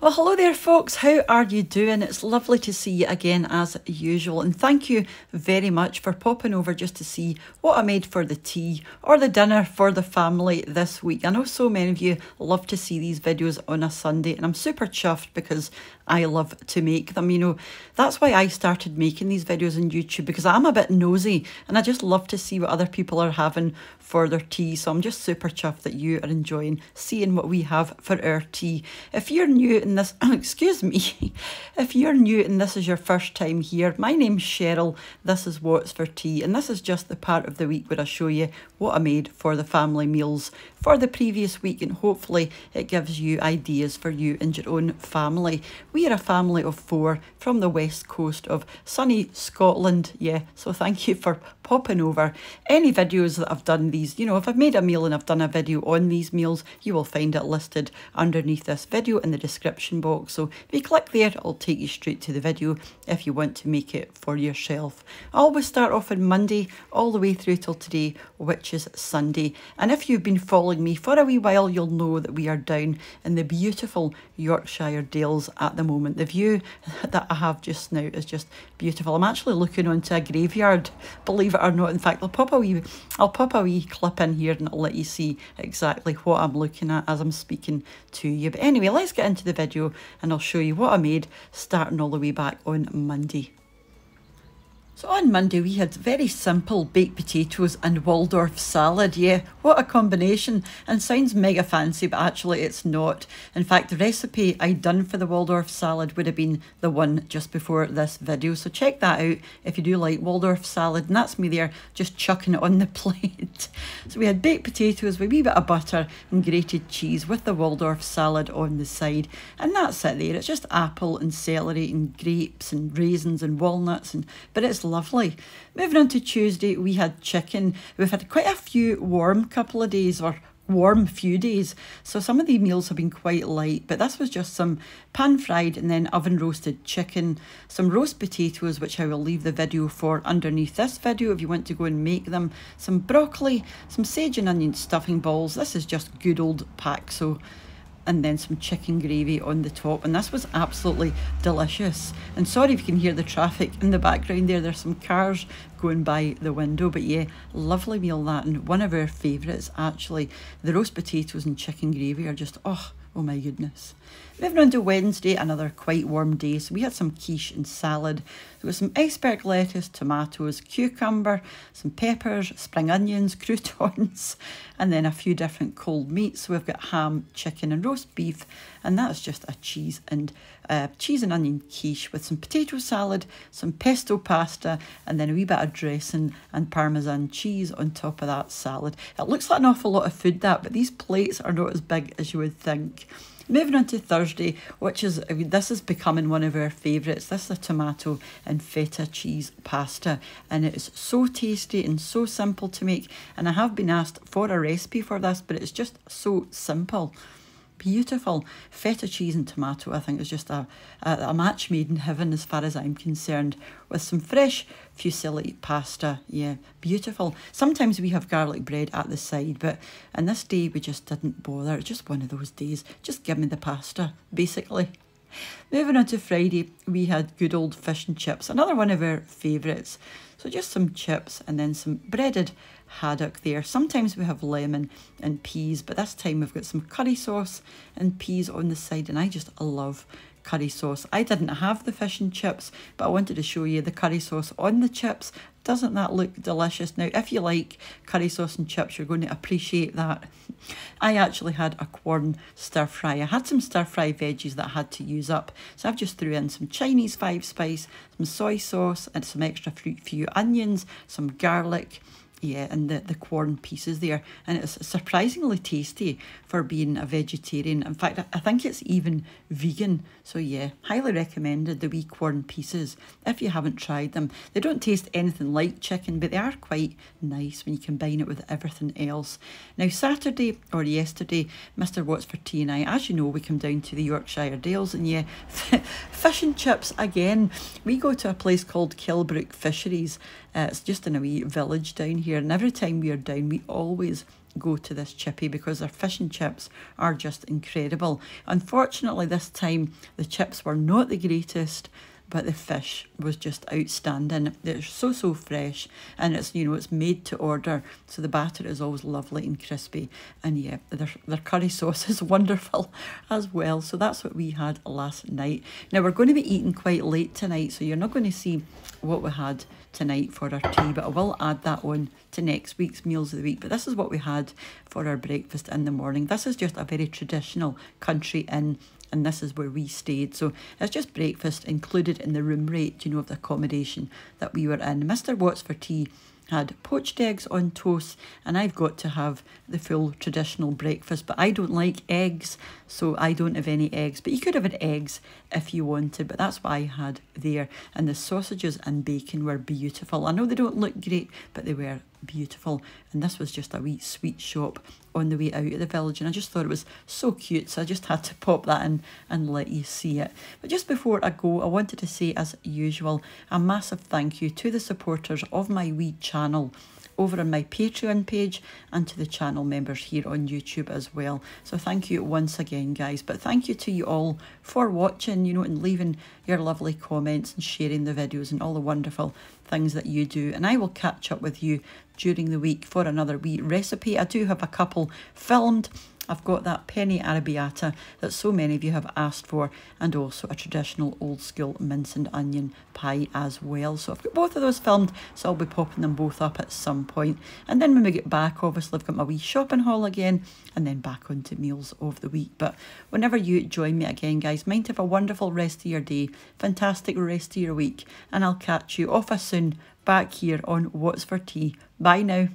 Well, hello there folks, how are you doing? It's lovely to see you again as usual, and thank you very much for popping over just to see what I made for the tea or the dinner for the family this week. I know so many of you love to see these videos on a Sunday, and I'm super chuffed because I love to make them. You know, that's why I started making these videos on YouTube, because I'm a bit nosy and I just love to see what other people are having for their tea. So I'm just super chuffed that you are enjoying seeing what we have for our tea. If you're new in this, excuse me, if you're new and this is your first time here, my name's Cheryl, this is What's for Tea, and this is just the part of the week where I show you what I made for the family meals for the previous week, and hopefully it gives you ideas for you and your own family. We are a family of 4 from the west coast of sunny Scotland, yeah, so thank you for popping over. Any videos that I've done these, you know, if I've made a meal and I've done a video on these meals, you will find it listed underneath this video in the description box. So if you click there, it'll take you straight to the video if you want to make it for yourself. I always start off on Monday all the way through till today, which is Sunday. And if you've been following me for a wee while, you'll know that we are down in the beautiful Yorkshire Dales at the moment. The view that I have just now is just beautiful. I'm actually looking onto a graveyard, believe it or not. In fact, I'll pop a wee clip in here and I'll let you see exactly what I'm looking at as I'm speaking to you. But anyway, let's get into the video and I'll show you what I made starting all the way back on Monday. So on Monday we had very simple baked potatoes and Waldorf salad. Yeah, what a combination, and sounds mega fancy, but actually it's not. In fact, the recipe I'd done for the Waldorf salad would have been the one just before this video, so check that out if you do like Waldorf salad. And that's me there just chucking it on the plate. So we had baked potatoes with a wee bit of butter and grated cheese with the Waldorf salad on the side, and that's it there. It's just apple and celery and grapes and raisins and walnuts, but it's lovely. Moving on to Tuesday, we had chicken. We've had quite a few warm couple of days, or warm few days, so some of the meals have been quite light, but this was just some pan fried and then oven roasted chicken, some roast potatoes, which I will leave the video for underneath this video if you want to go and make them, some broccoli, some sage and onion stuffing balls. This is just good old Paxo, and then some chicken gravy on the top, and this was absolutely delicious. And sorry if you can hear the traffic in the background there, there's some cars going by the window, but yeah, lovely meal that, and one of our favourites actually. The roast potatoes and chicken gravy are just, oh my goodness. Moving on to Wednesday, another quite warm day, so we had some quiche and salad. There was some iceberg lettuce, tomatoes, cucumber, some peppers, spring onions, croutons, and then a few different cold meats. So we've got ham, chicken and roast beef, and that's just a cheese and onion quiche with some potato salad, some pesto pasta, and then a wee bit of dressing and Parmesan cheese on top of that salad. It looks like an awful lot of food that, but these plates are not as big as you would think. Moving on to Thursday, which is, this is becoming one of our favourites. This is a tomato and feta cheese pasta, and it is so tasty and so simple to make, and I have been asked for a recipe for this, but it's just so simple. Beautiful. Feta cheese and tomato, I think, is just a match made in heaven as far as I'm concerned, with some fresh fusilli pasta. Yeah, beautiful. Sometimes we have garlic bread at the side, but on this day we just didn't bother. It's just one of those days. Just give me the pasta, basically. Moving on to Friday, we had good old fish and chips, another one of our favourites. So just some chips and then some breaded haddock there. Sometimes we have lemon and peas, but this time we've got some curry sauce and peas on the side, and I just love curry sauce. I didn't have the fish and chips, but I wanted to show you the curry sauce on the chips. Doesn't that look delicious? Now, if you like curry sauce and chips, you're going to appreciate that. I actually had a corn stir fry. I had some stir fry veggies that I had to use up, so I've just threw in some Chinese 5-spice, some soy sauce and some extra few onions, some garlic, yeah, and the corn pieces there, and it's surprisingly tasty for being a vegetarian. In fact, I think it's even vegan, so yeah, highly recommended, the wee corn pieces, if you haven't tried them. They don't taste anything like chicken, but they are quite nice when you combine it with everything else. Now, Saturday, or yesterday, Mr. What's for Tea and I, as you know, we come down to the Yorkshire Dales, and yeah, fish and chips again. We go to a place called Kilbrook Fisheries, It's just in a wee village down here, and every time we are down we always go to this chippy because their fish and chips are just incredible. Unfortunately this time the chips were not the greatest, but the fish was just outstanding. They're so fresh, and it's, you know, it's made to order, so the batter is always lovely and crispy, and yeah, their curry sauce is wonderful as well. So that's what we had last night. Now we're going to be eating quite late tonight, so you're not going to see what we had tonight for our tea, but I will add that on to next week's meals of the week. But this is what we had for our breakfast in the morning. This is just a very traditional country inn, and this is where we stayed. So it's just breakfast included in the room rate, you know, of the accommodation that we were in. Mr. What's for Tea had poached eggs on toast, and I've got to have the full traditional breakfast, but I don't like eggs, so I don't have any eggs. But you could have had eggs if you wanted, but that's what I had there. And the sausages and bacon were beautiful. I know they don't look great, but they were beautiful. And this was just a wee sweet shop on the way out of the village, and I just thought it was so cute, so I just had to pop that in and let you see it. But just before I go, I wanted to say, as usual, a massive thank you to the supporters of my wee channel over on my Patreon page, and to the channel members here on YouTube as well. So thank you once again, guys. But thank you to you all for watching, you know, and leaving your lovely comments and sharing the videos and all the wonderful things that you do. And I will catch up with you during the week for another wee recipe. I do have a couple filmed. I've got that penny arrabbiata that so many of you have asked for, and also a traditional old school mince and onion pie as well. So I've got both of those filmed, so I'll be popping them both up at some point. And then when we get back, obviously I've got my wee shopping haul again, and then back onto meals of the week. But whenever you join me again, guys, mind to have a wonderful rest of your day, fantastic rest of your week, and I'll catch you off soon back here on What's for Tea. Bye now.